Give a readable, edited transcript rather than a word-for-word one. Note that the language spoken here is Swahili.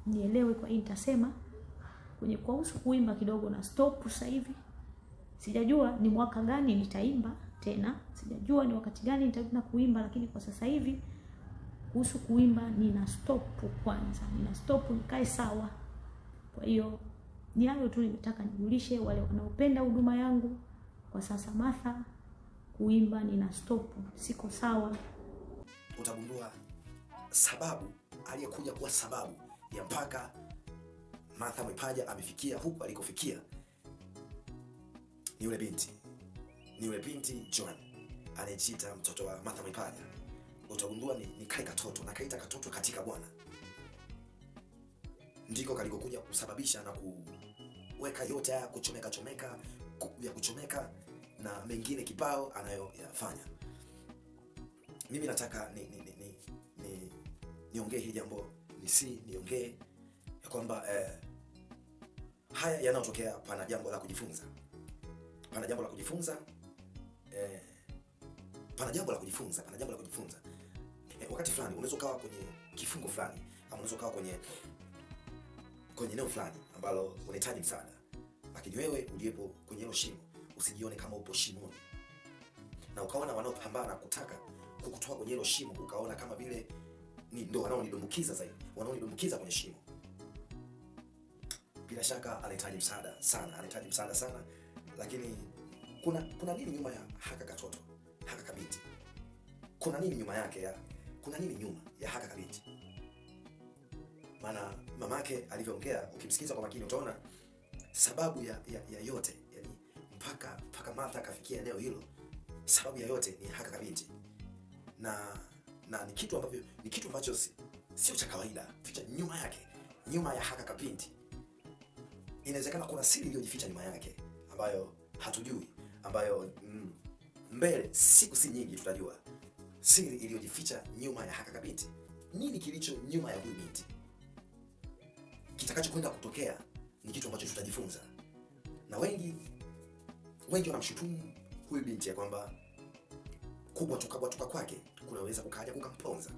nielewe. Kwa hiyo nitasema kwenye kuhusu kuimba kidogo na stop sasa hivi. Sijajua ni mwaka gani nitaimba tena, sijajua ni wakati gani nitaanza kuimba, lakini kwa sasa hivi kuhusu kuimba nina stop kwanza. Nina stop nikae sawa. Kwa hiyo ni hayo tu nimetaka nijulishe wale wanaopenda huduma yangu. Kwa sasa Martha, kuimba nina stop, siko sawa. Utagundua sababu aliyekuja kuwa sababu ya mpaka Martha Mwipaja amefikia huko alikofikia ni yule binti. Ni yule binti Joan anayejiita mtoto wa Martha Mwipaja. Utagundua ni kale katoto, na kaita katoto katika Bwana. Ndiko kalikokuja kusababisha na kuweka yote haya kuchomeka na mengine kibao anayoyafanya. Mimi nataka niongee hili jambo, niongee ya kwamba haya yanayotokea, pana jambo la kujifunza. Pana jambo la kujifunza. Wakati fulani unaweza kawa kwenye kifungo fulani, ama unaweza kawa kwenye eneo fulani ambalo unahitaji msaada. Lakini wewe uliyepo kwenye hilo shimo, usijione kama upo shimoni. Na ukaona wanaopambana kutaka kukutoa kwenye hilo shimo, ukaona kama vile ndio wanaonidumbukiza zaidi, wanaonidumbukiza kwenye shimo. Bila shaka anahitaji msaada sana, lakini kuna nini nyuma ya haka katoto, haka kabinti? Kuna nini nyuma ya haka kabinti? Maana mamake alivyoongea, ukimsikiza kwa makini utaona sababu ya yote, yani mpaka Martha akafikia eneo hilo, sababu ya yote ni haka kabinti. Na ni kitu ambacho sio cha kawaida. Ficha nyuma ya haka kabinti. Inawezekana kuna siri iliyojificha nyuma yake ambayo hatujui, ambayo mbele siku si nyingi tutajua siri iliyojificha nyuma ya haka kabinti. Nini kilicho nyuma ya huyu binti? Kitakachokwenda kutokea ni kitu ambacho tutajifunza. Na wengi wanamshutumu huyu binti ya kwamba kubwa tuka kwake kunaweza kukaja kukamponza.